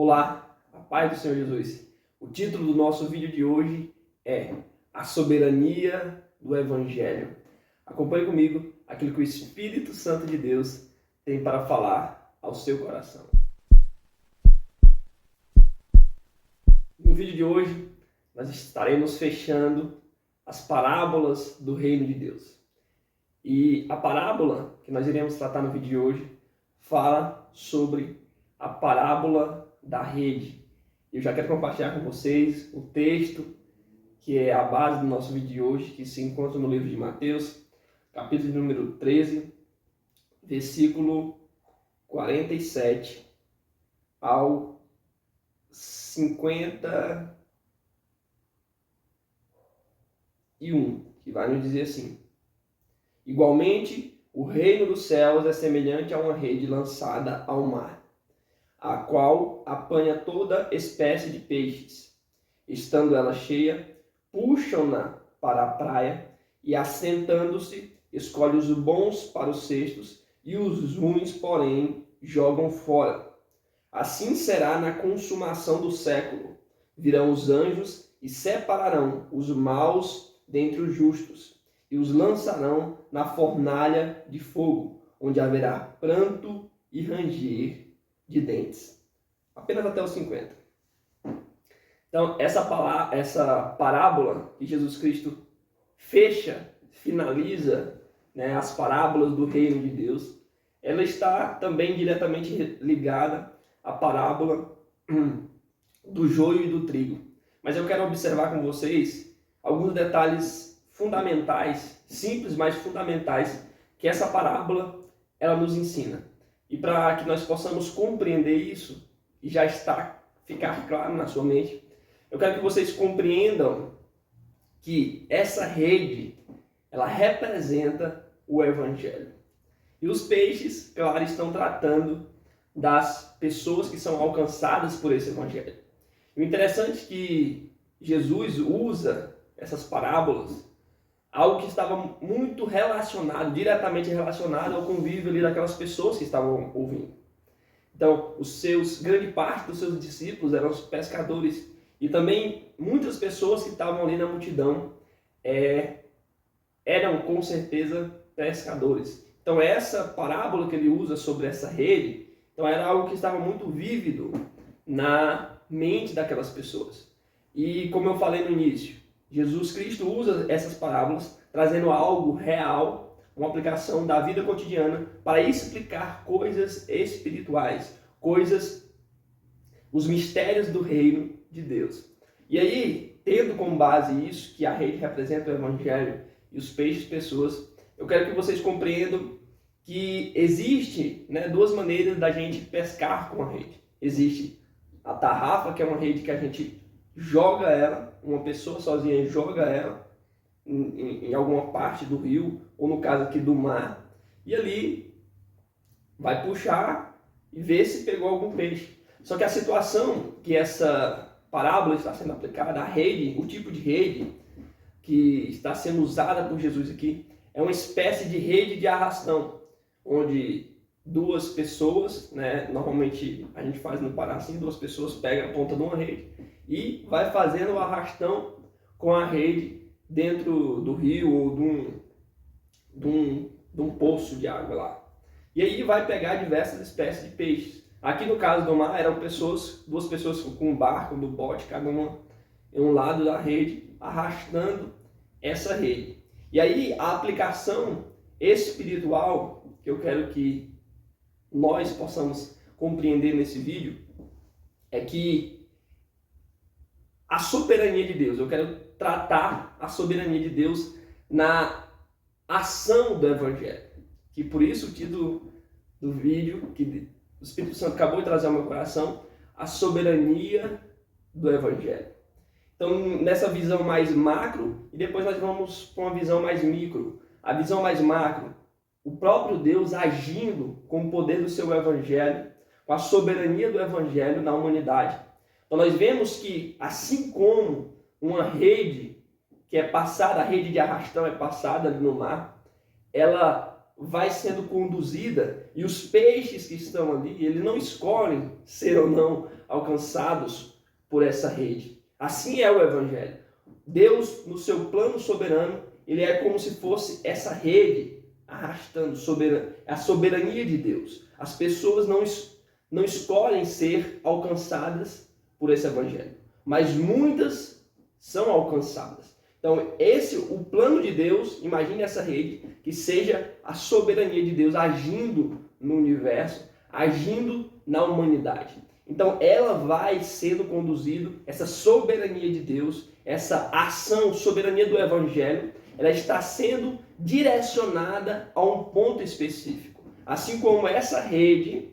Olá, a paz do Senhor Jesus. O título do nosso vídeo de hoje é A Soberania do Evangelho. Acompanhe comigo aquilo que o Espírito Santo de Deus tem para falar ao seu coração. No vídeo de hoje, nós estaremos fechando as parábolas do Reino de Deus. E a parábola que nós iremos tratar no vídeo de hoje fala sobre a parábola da rede. Eu já quero compartilhar com vocês o texto que é a base do nosso vídeo de hoje, que se encontra no livro de Mateus, capítulo número 13, versículo 47 ao 51, que vai nos dizer assim: igualmente, o reino dos céus é semelhante a uma rede lançada ao mar, a qual apanha toda espécie de peixes. Estando ela cheia, puxam-na para a praia e, assentando-se, escolhe os bons para os cestos e os ruins, porém, jogam fora. Assim será na consumação do século. Virão os anjos e separarão os maus dentre os justos e os lançarão na fornalha de fogo, onde haverá pranto e ranger de dentes. Apenas até os 50. Então, essa parábola que Jesus Cristo finaliza, as parábolas do reino de Deus, ela está também diretamente ligada à parábola do joio e do trigo. Mas eu quero observar com vocês alguns detalhes fundamentais, simples, mas fundamentais, que essa parábola ela nos ensina. E para que nós possamos compreender isso, e já ficar claro na sua mente, eu quero que vocês compreendam que essa rede, ela representa o Evangelho. E os peixes, claro, estão tratando das pessoas que são alcançadas por esse Evangelho. E o interessante é que Jesus usa essas parábolas, algo que estava muito diretamente relacionado ao convívio ali daquelas pessoas que estavam ouvindo. Então, grande parte dos seus discípulos eram os pescadores, e também muitas pessoas que estavam ali na multidão eram com certeza pescadores. Então, essa parábola que ele usa sobre essa rede, então era algo que estava muito vívido na mente daquelas pessoas. E como eu falei no início, Jesus Cristo usa essas parábolas trazendo algo real, uma aplicação da vida cotidiana para explicar coisas espirituais, os mistérios do reino de Deus. E aí, tendo como base isso, que a rede representa o Evangelho e os peixes pessoas, eu quero que vocês compreendam que existe duas maneiras da gente pescar com a rede. Existe a tarrafa, que é uma rede que a gente joga ela, uma pessoa sozinha joga ela em alguma parte do rio, ou no caso aqui do mar, e ali vai puxar e ver se pegou algum peixe. Só que a situação que essa parábola está sendo aplicada, a rede, o tipo de rede que está sendo usada por Jesus aqui, é uma espécie de rede de arrastão, onde duas pessoas, normalmente a gente faz no Pará assim, duas pessoas pegam a ponta de uma rede e vai fazendo o arrastão com a rede dentro do rio ou de um poço de água lá. E aí vai pegar diversas espécies de peixes. Aqui no caso do mar eram duas pessoas com um barco, no bote, cada uma em um lado da rede, arrastando essa rede. E aí a aplicação espiritual que eu quero que nós possamos compreender nesse vídeo é que a soberania de Deus, eu quero tratar a soberania de Deus na ação do Evangelho. Que por isso o título do vídeo, que o Espírito Santo acabou de trazer ao meu coração, a soberania do Evangelho. Então, nessa visão mais macro, e depois nós vamos para uma visão mais micro. A visão mais macro, o próprio Deus agindo com o poder do seu Evangelho, com a soberania do Evangelho na humanidade. Então nós vemos que, assim como uma rede que é passada, a rede de arrastão é passada ali no mar, ela vai sendo conduzida e os peixes que estão ali, eles não escolhem ser ou não alcançados por essa rede. Assim é o Evangelho. Deus, no seu plano soberano, ele é como se fosse essa rede arrastando a soberania de Deus. As pessoas não escolhem ser alcançadas por esse Evangelho, mas muitas são alcançadas. Então, o plano de Deus, imagine essa rede, que seja a soberania de Deus agindo no universo, agindo na humanidade. Então, ela vai sendo conduzida, essa soberania de Deus, essa ação, soberania do Evangelho, ela está sendo direcionada a um ponto específico. Assim como essa rede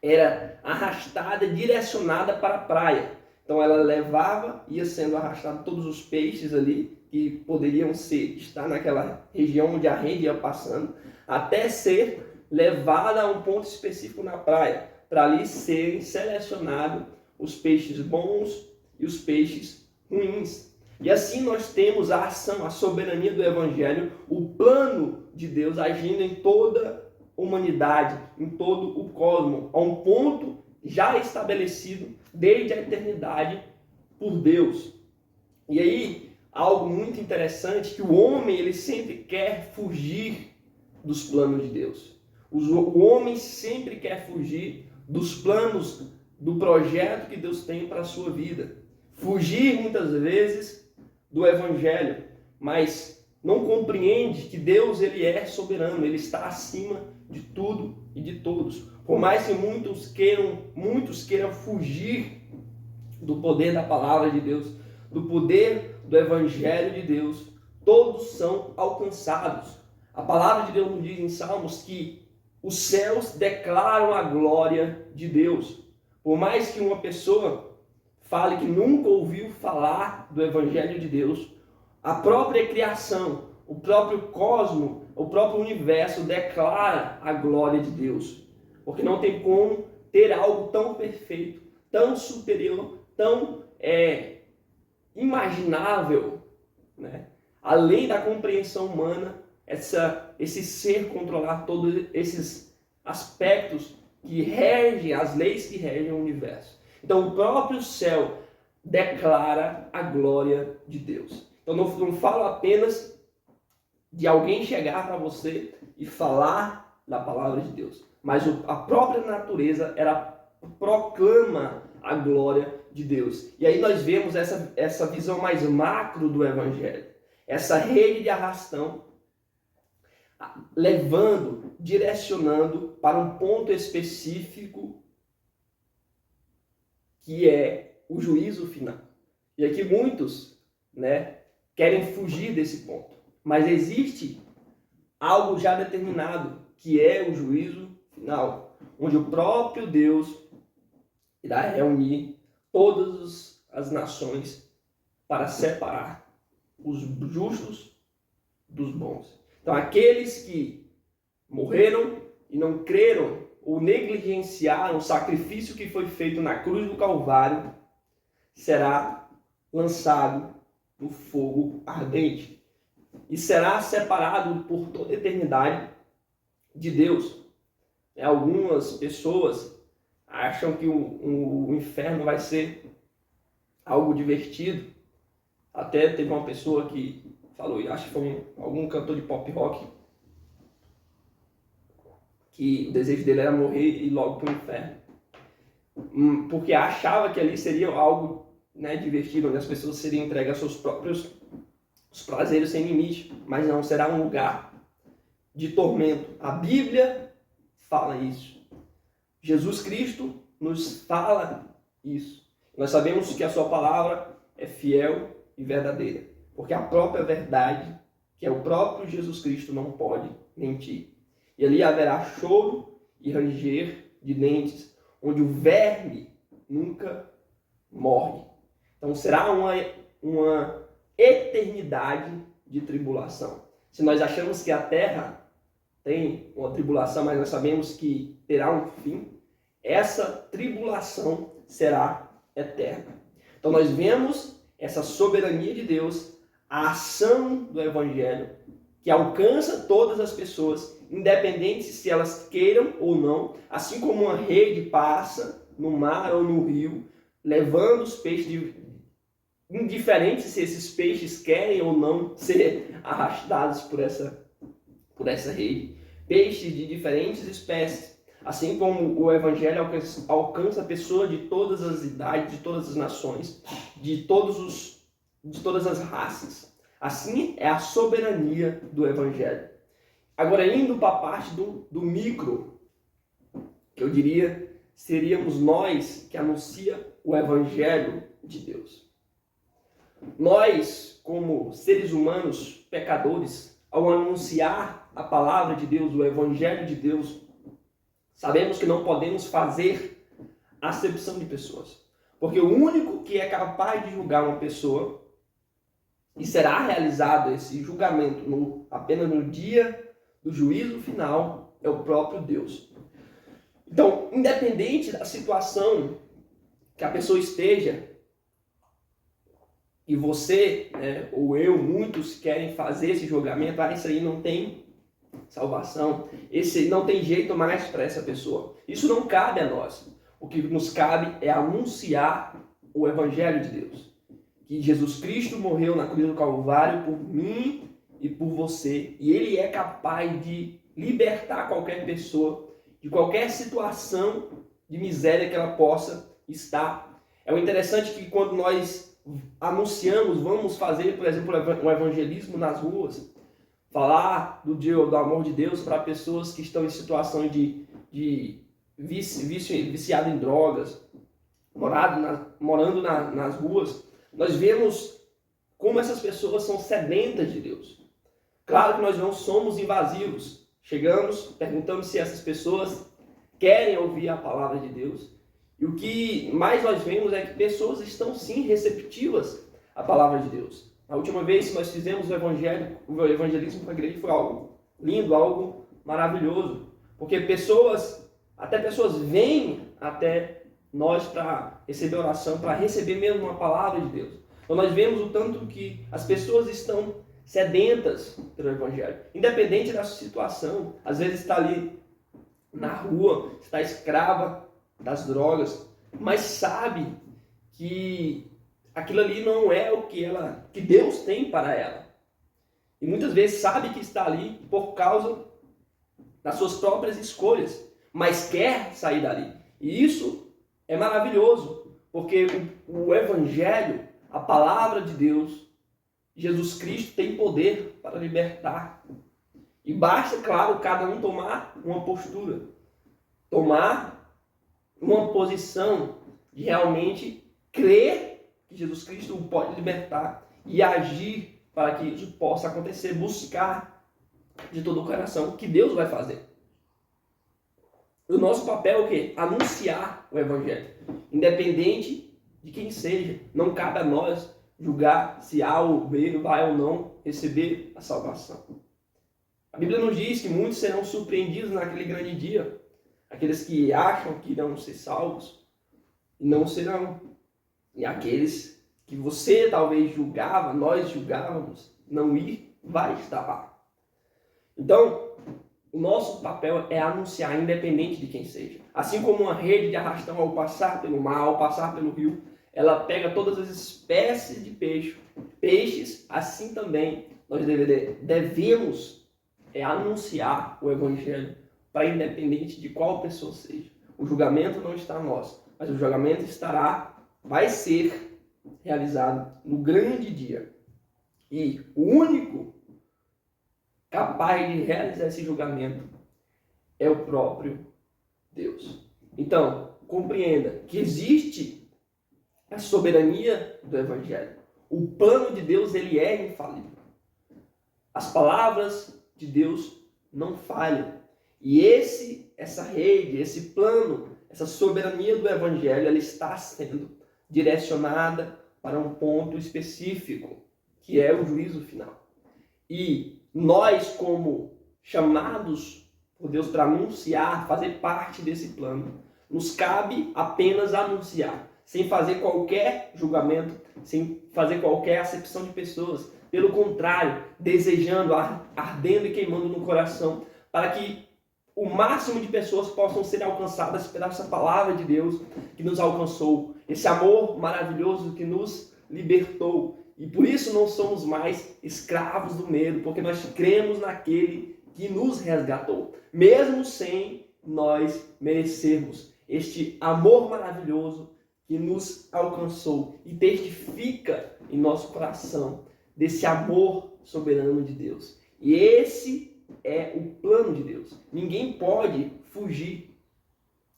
era arrastada, direcionada para a praia. Então ela ia sendo arrastada todos os peixes ali que poderiam estar naquela região onde a rede ia passando, até ser levada a um ponto específico na praia, para ali serem selecionados os peixes bons e os peixes ruins. E assim nós temos a ação, a soberania do Evangelho, o plano de Deus agindo em toda a humanidade, em todo o cosmos, a um ponto já estabelecido desde a eternidade por Deus. E aí, algo muito interessante, que o homem ele sempre quer fugir dos planos de Deus. O homem sempre quer fugir dos planos, do projeto que Deus tem para a sua vida. Fugir, muitas vezes, do Evangelho, mas não compreende que Deus ele é soberano, ele está acima de tudo e de todos. Por mais que muitos queiram fugir do poder da palavra de Deus, do poder do Evangelho de Deus, todos são alcançados. A palavra de Deus nos diz em Salmos que os céus declaram a glória de Deus. Por mais que uma pessoa fale que nunca ouviu falar do Evangelho de Deus, a própria criação, o próprio cosmos, o próprio universo declara a glória de Deus. Porque não tem como ter algo tão perfeito, tão superior, tão imaginável, né? Além da compreensão humana, esse ser controlar todos esses aspectos que regem, as leis que regem o universo. Então o próprio céu declara a glória de Deus. Então não falo apenas de alguém chegar para você e falar da palavra de Deus, mas a própria natureza ela proclama a glória de Deus. E aí nós vemos essa visão mais macro do Evangelho, essa rede de arrastão levando, direcionando para um ponto específico que é o juízo final. E aqui muitos, querem fugir desse ponto, mas existe algo já determinado, que é o juízo final, onde o próprio Deus irá reunir todas as nações para separar os justos dos bons. Então, aqueles que morreram e não creram ou negligenciaram o sacrifício que foi feito na cruz do Calvário, será lançado no fogo ardente e será separado por toda a eternidade de Deus. Algumas pessoas acham que o inferno vai ser algo divertido. Até teve uma pessoa que falou, acho que foi algum cantor de pop rock, que o desejo dele era morrer e ir logo para o inferno. Porque achava que ali seria algo divertido, onde as pessoas seriam entregues aos seus próprios prazeres sem limite. Mas não, será um lugar de tormento. A Bíblia fala isso. Jesus Cristo nos fala isso. Nós sabemos que a sua palavra é fiel e verdadeira, porque a própria verdade, que é o próprio Jesus Cristo, não pode mentir. E ali haverá choro e ranger de dentes, onde o verme nunca morre. Então será uma eternidade de tribulação. Se nós achamos que a terra tem uma tribulação, mas nós sabemos que terá um fim, essa tribulação será eterna. Então nós vemos essa soberania de Deus, a ação do Evangelho, que alcança todas as pessoas independente se elas queiram ou não, assim como uma rede passa no mar ou no rio, levando os peixes, indiferente se esses peixes querem ou não ser arrastados por essa rede. Peixes de diferentes espécies, assim como o Evangelho alcança a pessoa de todas as idades, de todas as nações, de todas as raças. Assim é a soberania do Evangelho. Agora, indo para a parte do micro, que eu diria seríamos nós que anuncia o Evangelho de Deus. Nós, como seres humanos pecadores, ao anunciar a palavra de Deus, o Evangelho de Deus, sabemos que não podemos fazer acepção de pessoas. Porque o único que é capaz de julgar uma pessoa, e será realizado esse julgamento apenas no dia do juízo final, é o próprio Deus. Então, independente da situação que a pessoa esteja, e você, né, ou eu, muitos querem fazer esse julgamento, isso aí não tem salvação, esse não tem jeito mais para essa pessoa. Isso não cabe a nós. O que nos cabe é anunciar o Evangelho de Deus. Que Jesus Cristo morreu na cruz do Calvário por mim e por você. E Ele é capaz de libertar qualquer pessoa de qualquer situação de miséria que ela possa estar. É o interessante que quando nós anunciamos, vamos fazer, por exemplo, um evangelismo nas ruas, falar do amor de Deus para pessoas que estão em situação de viciado em drogas, morando nas ruas, nós vemos como essas pessoas são sedentas de Deus. Claro que nós não somos invasivos. Chegamos, perguntamos se essas pessoas querem ouvir a palavra de Deus. E o que mais nós vemos é que pessoas estão sim receptivas à palavra de Deus. A última vez que nós fizemos o evangelismo com a igreja foi algo lindo, algo maravilhoso. Porque até pessoas vêm até nós para receber oração, para receber mesmo uma palavra de Deus. Então nós vemos o tanto que as pessoas estão sedentas pelo Evangelho, independente da situação. Às vezes está ali na rua, está escrava das drogas, mas sabe que aquilo ali não é o que Deus tem para ela. E muitas vezes sabe que está ali por causa das suas próprias escolhas, mas quer sair dali. E isso é maravilhoso, porque o Evangelho, a palavra de Deus, Jesus Cristo tem poder para libertar. E basta, claro, cada um tomar uma postura, tomar uma posição de realmente crer que Jesus Cristo o pode libertar e agir para que isso possa acontecer, buscar de todo o coração o que Deus vai fazer. O nosso papel é o quê? Anunciar o Evangelho, independente de quem seja. Não cabe a nós julgar se A ou B vai ou não receber a salvação. A Bíblia nos diz que muitos serão surpreendidos naquele grande dia. Aqueles que acham que irão ser salvos e não serão. E aqueles que você talvez julgava, nós julgávamos, não ir, vai estar lá. Então, o nosso papel é anunciar, independente de quem seja. Assim como uma rede de arrastão, ao passar pelo mar, ao passar pelo rio, ela pega todas as espécies de peixes, assim também nós devemos anunciar o Evangelho para independente de qual pessoa seja. O julgamento não está a nós, mas o julgamento vai ser realizado no grande dia. E o único capaz de realizar esse julgamento é o próprio Deus. Então, compreenda que existe a soberania do Evangelho. O plano de Deus, ele é infalível. As palavras de Deus não falham. E essa rede, esse plano, essa soberania do Evangelho, ela está sendo direcionada para um ponto específico, que é o juízo final. E nós, como chamados por Deus para anunciar, fazer parte desse plano, nos cabe apenas anunciar, sem fazer qualquer julgamento, sem fazer qualquer acepção de pessoas. Pelo contrário, desejando, ardendo e queimando no coração para que o máximo de pessoas possam ser alcançadas pela essa palavra de Deus que nos alcançou, esse amor maravilhoso que nos libertou. E por isso não somos mais escravos do medo, porque nós cremos naquele que nos resgatou, mesmo sem nós merecermos. Este amor maravilhoso que nos alcançou e testifica em nosso coração desse amor soberano de Deus. E esse é o plano de Deus. Ninguém pode fugir,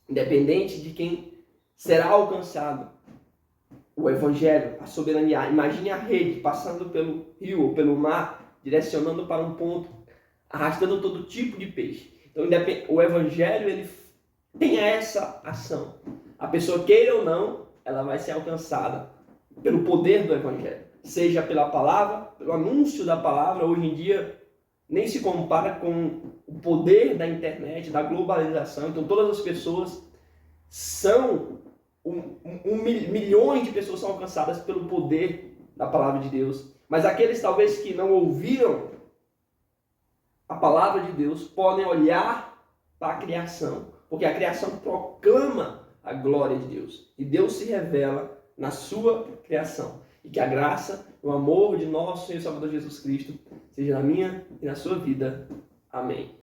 independente de quem será alcançado. O Evangelho, a soberania. Imagine a rede passando pelo rio ou pelo mar, direcionando para um ponto, arrastando todo tipo de peixe. Então, o Evangelho ele tem essa ação. A pessoa queira ou não, ela vai ser alcançada pelo poder do Evangelho. Seja pela palavra, pelo anúncio da palavra. Hoje em dia, nem se compara com o poder da internet, da globalização. Então, todas as pessoas são... milhões de pessoas são alcançadas pelo poder da palavra de Deus. Mas aqueles talvez que não ouviram a palavra de Deus podem olhar para a criação, porque a criação proclama a glória de Deus. E Deus se revela na sua criação. E que a graça e o amor de nosso Senhor e Salvador Jesus Cristo seja na minha e na sua vida. Amém.